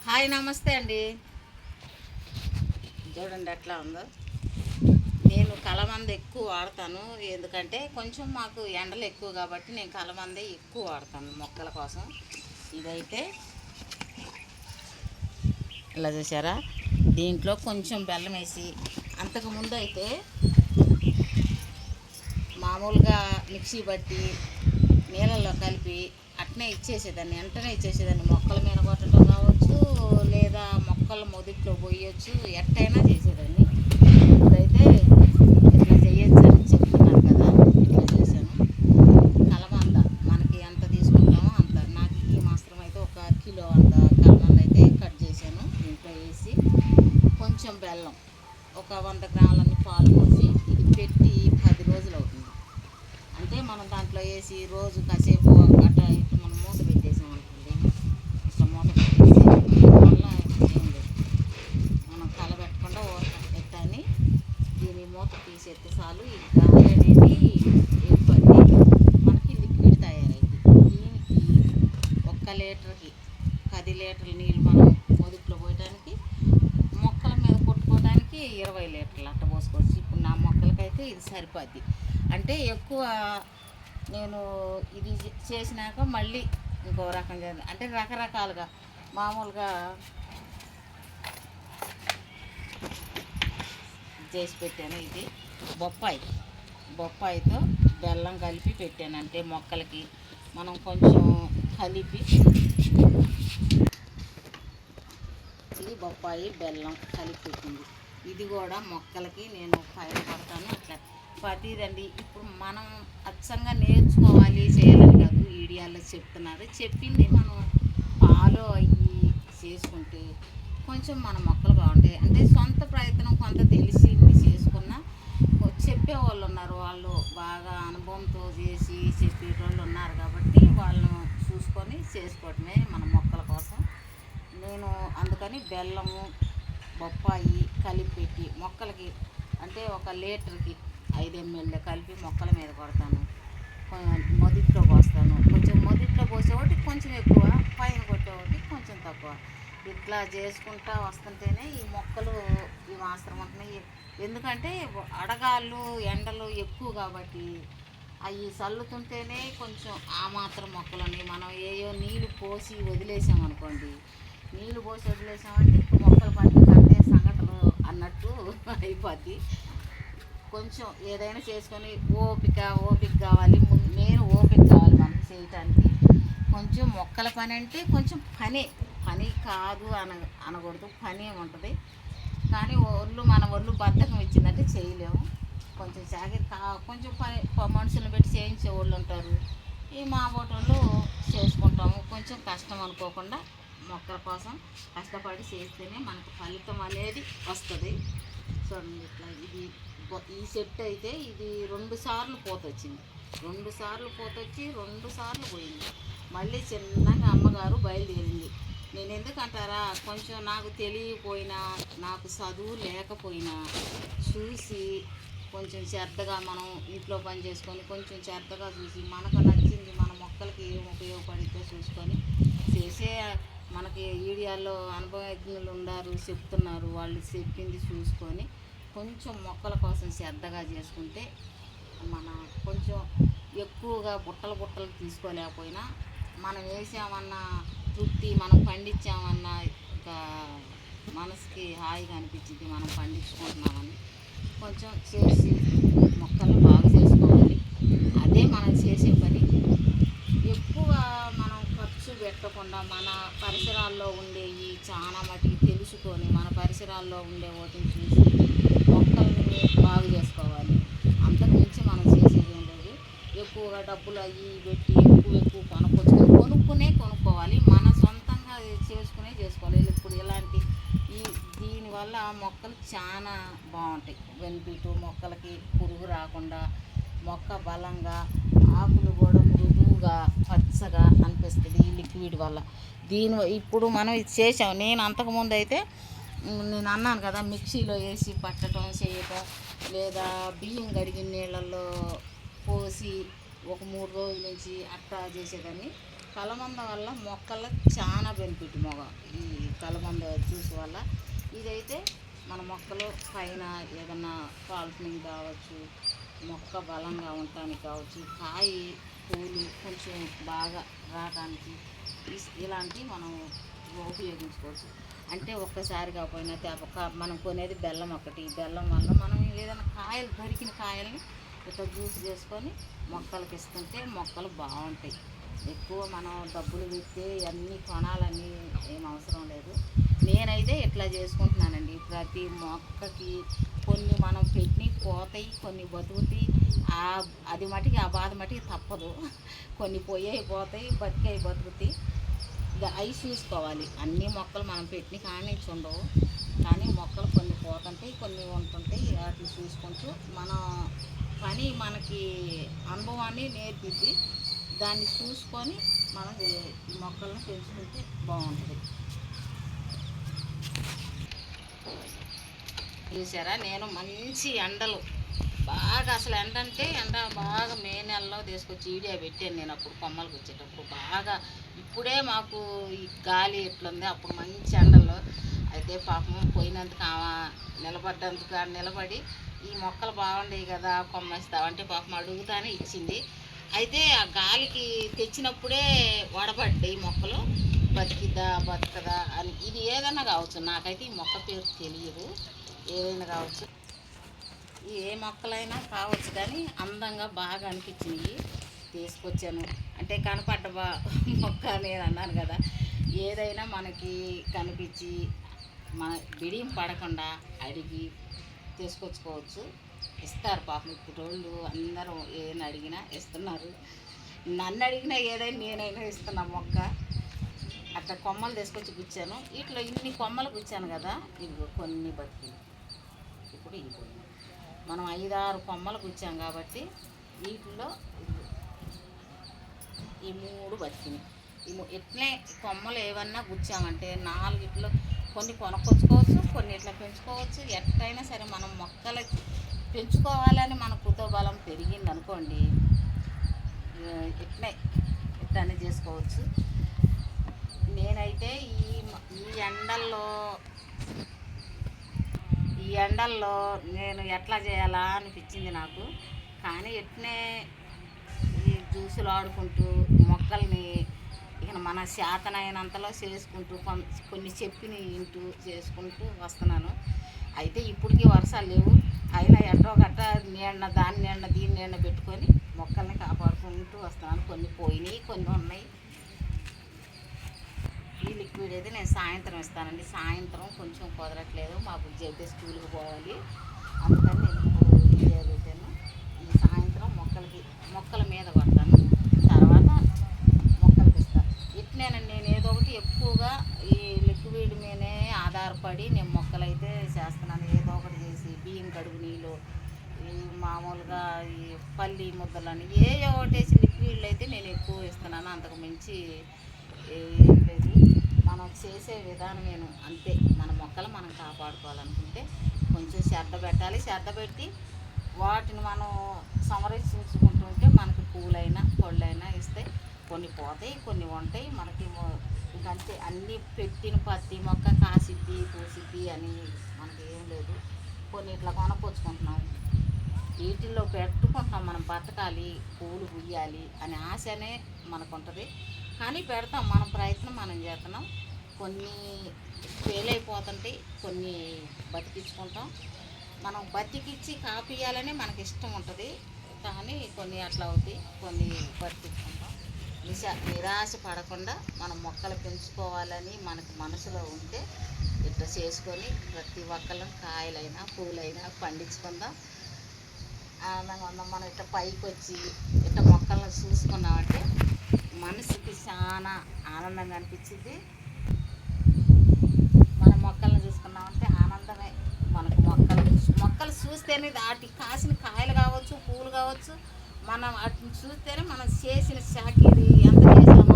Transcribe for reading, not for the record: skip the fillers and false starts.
Hi నమస్తే అండి. చూడండి ఎట్లా ఉందో. నేను కలమంద ఎక్కువ వాడతాను, ఎందుకంటే కొంచెం మాకు ఎండలు ఎక్కువ కాబట్టి నేను కలమందే ఎక్కువ వాడతాను మొక్కల కోసం. ఇదైతే ఇలా చూసారా, దీంట్లో కొంచెం బెల్లం వేసి, అంతకుముందు అయితే మామూలుగా మిక్సీ బట్టి నీళ్ళల్లో కలిపి అట్నే ఇచ్చేసేదాన్ని, వెంటనే ఇచ్చేసేదాన్ని. మొక్కల మీద కొట్టడం కావచ్చు, లేదా మొక్కల మొదట్లో పోయొచ్చు, ఎట్టయినా చేసేదాన్ని. ఇప్పుడైతే ఇట్లా చేయొచ్చు అని చెప్తున్నారు కదా, ఇట్లా చేశాను. కలమంద మనకి ఎంత తీసుకుంటామో అంత, నాకు ఈ మాత్రం అయితే 1 కిలో అంత కలమంద అయితే కట్ చేశాను. దీంట్లో వేసి కొంచెం బెల్లం, ఒక 100 గ్రాములన్నీ పాలు పోసి ఇది పెట్టి 10 రోజులు అవుతుంది. అంటే మనం దాంట్లో వేసి రోజు కాసేపు అట్లా ఇట్లా మనం మూత పెట్టేసాం అనుకోండి, ఇట్లా మూత పెట్టేసి వల్ల ఏం లేదు, మనం కలబెట్టకుండా ఎట్టని దీని మూత తీసేస్తే చాలు. ఈ గాలి అనేది వెళ్ళిపోద్ది, మనకి లిక్విడ్ తయారైంది. దీనికి 1 లీటర్కి 10 లీటర్ల నీళ్ళు మనం మొదట్లో పోయడానికి, మొక్కల మీద కొట్టుకోవడానికి 20 లీటర్లు అట్ట పోసుకోవచ్చు. ఇప్పుడు నా మొక్కలకైతే ఇది సరిపోద్ది. అంటే ఎక్కువ నేను ఇది చేసినాక మళ్ళీ ఇంకో రకంగా, అంటే రకరకాలుగా మామూలుగా చేసి పెట్టాను. ఇది బొప్పాయితో బెల్లం కలిపి పెట్టాను. అంటే మొక్కలకి మనం కొంచెం కలిపి, ఇది బొప్పాయి బెల్లం కలిపి పెట్టింది. ఇది కూడా మొక్కలకి నేను పైన పడతాను. అట్లా ప్రతిదండి. ఇప్పుడు మనం అచ్చంగా నేర్చుకోవాలి చేయాలని కాదు, వీడియోలో చెప్తున్నారు, చెప్పింది మనం ఫాలో అయ్యి చేసుకుంటే కొంచెం మన మొక్కలు బాగుంటాయి. అంటే సొంత ప్రయత్నం కొంత తెలిసి చేసుకున్న చెప్పేవాళ్ళు ఉన్నారు, వాళ్ళు బాగా అనుభవంతో చేసి చెప్పేటోళ్ళు ఉన్నారు కాబట్టి వాళ్ళను చూసుకొని చేసుకోవటమే మన మొక్కల కోసం. నేను అందుకని బెల్లము బొప్పాయి కలిపి పెట్టి మొక్కలకి, అంటే 1 లీటర్కి 5 ml కలిపి మొక్కల మీద కొడతాను. మొదట్లో పోస్తాను, కొంచెం మొదట్లో పోసేవాటి కొంచెం ఎక్కువ, పైన కొట్టేవాటి కొంచెం తక్కువ. ఇట్లా చేసుకుంటా వస్తుంటేనే ఈ మొక్కలు ఈ మాత్రం ఉంటున్నాయి. ఎందుకంటే అడగాళ్ళు ఎండలు ఎక్కువ కాబట్టి అవి చల్లుతుంటేనే కొంచెం ఆ మాత్రం మొక్కలని, మనం ఏయో నీళ్ళు పోసి వదిలేసామనుకోండి, నీళ్ళు పోసి వదిలేసామంటే ఇప్పుడు మొక్కలు పండుగంటే సంఘటనలు అన్నట్టు అయిపోద్ది. కొంచెం ఏదైనా చేసుకొని ఓపిక కావాలి. నేను ఓపిక కావాలి మనకి చేయటానికి. కొంచెం మొక్కల పని అంటే కొంచెం పని కాదు అనకూడదు, పని ఉంటుంది. కానీ మన ఒళ్ళు బద్ధకం ఇచ్చిందంటే చేయలేము. కొంచెం కొంచెం పని మనుషులను పెట్టి చేయించే వాళ్ళు ఉంటారు. ఈ మా బోటోళ్ళు చేసుకుంటాము. కొంచెం కష్టం అనుకోకుండా మొక్కల కోసం కష్టపడి చేస్తేనే మనకు ఫలితం అనేది వస్తుంది. చూడండి ఇట్లా ఈ సెట్ అయితే ఇది 2 సార్లు పూత వచ్చింది, 2 సార్లు పూత వచ్చి 2 సార్లు పోయింది. మళ్ళీ చిన్నగా అమ్మగారు బయలుదేరింది. నేను ఎందుకంటారా, కొంచెం నాకు తెలియకపోయినా, నాకు చదువు లేకపోయినా చూసి కొంచెం శ్రద్ధగా మనం ఇంట్లో పని చేసుకొని కొంచెం శ్రద్ధగా చూసి మనకు నచ్చింది మన మొక్కలకి ఏం ఉపయోగపడితే చూసుకొని చేసే, మనకి వీడియోలో అనుభవజ్ఞులు ఉన్నారు చెప్తున్నారు, వాళ్ళు చెప్పింది చూసుకొని కొంచెం మొక్కల కోసం శ్రద్ధగా చేసుకుంటే మన కొంచెం ఎక్కువగా బుట్టలు తీసుకోలేకపోయినా మనం వేసామన్న తృప్తి, మనం పండించామన్న ఇంకా మనసుకి హాయిగా అనిపించింది. మనం పండించుకుంటున్నామని కొంచెం చేసి మొక్కలు బాగా చేసుకోవాలి. అదే మనం చేసే పని. ఎక్కువ మనం ఖర్చు పెట్టకుండా మన పరిసరాల్లో ఉండేవి చాలా మటుకు తెలుసుకొని మన పరిసరాల్లో ఉండే వాటిని చూసి మొక్కల్ని బాగు చేసుకోవాలి. అంతకుమించి మనం చేసేది ఏం లేదు. ఎక్కువగా డబ్బులు అవి పెట్టి ఎక్కువ కొనుక్కోవాలి. మన సొంతంగా చేసుకోవాలి. ఇప్పుడు ఇలాంటి దీనివల్ల మొక్కలు చాలా బాగుంటాయి. బెనిఫిట్, మొక్కలకి పురుగు రాకుండా, మొక్క బలంగా, ఆకులు కూడా మృదువుగా పచ్చగా అనిపిస్తుంది ఈ లిక్విడ్ వల్ల. ఇప్పుడు మనం ఇది చేసాం. నేను అంతకుముందు అయితే నేను అన్నాను కదా, మిక్సీలో వేసి పట్టడం చేయటం, లేదా బియ్యం కడిగిన నీళ్ళల్లో పోసి ఒక 3 రోజుల నుంచి అట్టా చేసేదాన్ని. కలమంద వల్ల మొక్కలకు చాలా బెనిఫిట్ ఈ కలమంద జ్యూస్ వల్ల. ఇదైతే మన మొక్కలు పైన ఏదన్నా ఫాల్టింగ్ కావచ్చు, మొక్క బలంగా ఉండటానికి కావచ్చు, కాయ పూలు కొంచెం బాగా రావడానికి ఇలాంటివి మనం ఉపయోగించుకోవచ్చు. అంటే ఒక్కసారి కాకపోయినా మనం కొనేది బెల్లం ఒకటి. బెల్లం వల్ల మనం ఏదైనా కాయలు దొరికిన కాయల్ని ఇట్లా జ్యూస్ చేసుకొని మొక్కలకి ఇస్తుంటే మొక్కలు బాగుంటాయి. ఎక్కువ మనం డబ్బులు పెడితే అన్నీ కొనాలని ఏం అవసరం లేదు. నేనైతే ఇట్లా చేసుకుంటున్నానండి. ప్రతి మొక్కకి కొన్ని మనం పెట్టి పోతాయి, కొన్ని బతుకుతాయి. అది మటుకి ఆ బాధ మటుకి తప్పదు. కొన్ని పోయాయి పోతాయి, బతికాయి బతుకుతాయి. ఇక అవి చూసుకోవాలి. అన్ని మొక్కలు మనం పెట్టిన కాడి నుంచి ఉండవు, కానీ మొక్కలు కొన్ని పోతుంటాయి, కొన్ని ఉంటుంటాయి. వాటిని చూసుకుంటూ మన పని మనకి అనుభవాన్ని నేర్పిద్ది. దాన్ని చూసుకొని మనం ఈ మొక్కలను పెంచుకుంటే బాగుంటుంది. చూసారా, నేను మంచి ఎండలు బాగా, అసలు ఎండ అంటే ఎండ బాగా మే నెలలో తీసుకొచ్చి వీడియో పెట్టాను నేను. అప్పుడు కొమ్మలకు వచ్చేటప్పుడు బాగా, ఇప్పుడే మాకు ఈ గాలి ఎట్లుంది, అప్పుడు మంచి ఎండల్లో అయితే పాపం పోయినందుకు నిలబడ్డందుకు నిలబడి ఈ మొక్కలు బాగుండేవి కదా కొమ్మేస్తావంటే పాపం అడుగుతానే ఇచ్చింది. అయితే ఆ గాలికి తెచ్చినప్పుడే వడబడ్డాయి మొక్కలు. బతికిద్దా బతకదా అని. ఇది ఏదైనా కావచ్చు, నాకైతే ఈ మొక్క పేరు తెలియదు. ఏదైనా కావచ్చు, ఏ మొక్కలైనా కావచ్చు, కానీ అందంగా బాగా అనిపించినవి తీసుకొచ్చాను. అంటే కనపడ్డ మొక్క నేను అన్నాను కదా, ఏదైనా మనకి కనిపించి మన బిడియం పడకుండా అడిగి తీసుకొచ్చుకోవచ్చు. ఇస్తారు పాపం ఇప్పుడు వాళ్ళు అందరూ. ఏదైనా అడిగినా ఇస్తున్నారు. నన్ను అడిగినా ఏదైనా నేనైనా ఇస్తున్నా మొక్క. అట్లా కొమ్మలు తీసుకొచ్చి గుచ్చాను. వీటిలో ఇన్ని కొమ్మలు గుచ్చాను కదా, ఇవి కొన్ని బతికి ఇప్పుడు ఇవి మనం 5-6 కొమ్మలు గుచ్చాం కాబట్టి వీటిలో ఈ 3 బతికినాయి. ఇట్లే కొమ్మలు ఏమన్నా గుచ్చామంటే 4 కొన్ని కొనుక్కొచ్చుకోవచ్చు, కొన్ని ఇట్లా పెంచుకోవచ్చు. ఎట్లయినా సరే మనం మొక్కలు పెంచుకోవాలని మన కుతూహలం పెరిగింది అనుకోండి, ఇట్లనే చేసుకోవచ్చు. నేనైతే ఈ ఎండల్లో నేను ఎట్లా చేయాలా అనిపించింది నాకు. కానీ ఎట్నే ఈ జ్యూసులు ఆడుకుంటూ మొక్కల్ని ఇక మన శాతనైనంతలో చేసుకుంటూ కొన్ని చెప్పిన ఇంటూ చేసుకుంటూ వస్తున్నాను. అయితే ఇప్పటికీ వర్షాలు లేవు, అయినా ఎట్టో గట్ట దాని నీడ దీని నీడ పెట్టుకొని మొక్కల్ని కాపాడుకుంటూ వస్తున్నాను. కొన్ని పోయినాయి, కొన్ని ఉన్నాయి. ఈ లిక్విడ్ అయితే నేను సాయంత్రం ఇస్తానండి. సాయంత్రం కొంచెం కుదరట్లేదు, మా బుజ్జి అయితే స్కూల్కి పోవాలి. అందుకని నేను ఇప్పుడు వీడియో పెట్టాను. ఈ సాయంత్రం మొక్కల మీద కొడతాను, తర్వాత మొక్కలకి ఇస్తాను. ఇట్నేనండి నేను ఏదో ఒకటి ఎక్కువగా ఈ లిక్విడ్ మీదే ఆధారపడి నేను మొక్కలైతే చేస్తున్నాను. ఏదో ఒకటి చేసి బియ్యం కడుగు నీళ్ళు, ఈ మామూలుగా ఈ పల్లి ముద్దలని ఏదో ఒకటి వేసి లిక్విడ్లు అయితే నేను ఎక్కువ ఇస్తున్నాను. అంతకు మించి ఏం లేదు. మనం చేసే విధానమేను అంతే. మన మొక్కలు మనం కాపాడుకోవాలనుకుంటే కొంచెం శ్రద్ధ పెట్టాలి. శ్రద్ధ పెట్టి వాటిని మనం సంరక్షించుకుంటుంటే మనకి పూలైనా పళ్ళైనా ఇస్తాయి. కొన్ని పోతాయి, కొన్ని ఉంటాయి. మనకి ఇంకంతే. అన్నీ పెట్టిన ప్రతి మొక్క కాసిద్ది పూసిద్ది అని మనకి ఏం లేదు. కొన్ని ఇట్లా కొనకొచ్చుకుంటున్నాం, వీటిల్లో పెట్టుకుంటున్నాం. మనం బతకాలి, పూలు పుయ్యాలి అనే ఆశనే మనకు ఉంటుంది. కానీ పెడతాం, మన ప్రయత్నం మనం చేస్తున్నాం. కొన్ని ఫెయిల్ అయిపోతుంటాయి, కొన్ని బతికించుకుంటాం. మనం బతికిచ్చి కాపీయాలని మనకి ఇష్టం ఉంటుంది, కానీ కొన్ని అట్లా అవుతాయి, కొన్ని బతికించుకుంటాం. నిరాశ పడకుండా మనం మొక్కలు పెంచుకోవాలని మనకు మనసులో ఉంటే ఇట్లా చేసుకొని ప్రతి ఒక్కళ్ళం కాయలైనా పూలైనా పండించుకుందాం. ఆనందంగా ఉందాం. మనం ఇట్లా పైకి వచ్చి ఇట్లా మొక్కలను చూసుకున్నామంటే మనసుకి చాలా ఆనందంగా అనిపించింది. మన మొక్కలను చూసుకున్నామంటే ఆనందమే. మనకు మొక్కలు చూస్తేనే వాటికి కాసిన కాయలు కావచ్చు, పూలు కావచ్చు, మనం వాటిని చూస్తేనే మనం చేసిన చాకిరీ ఎంత చేసాము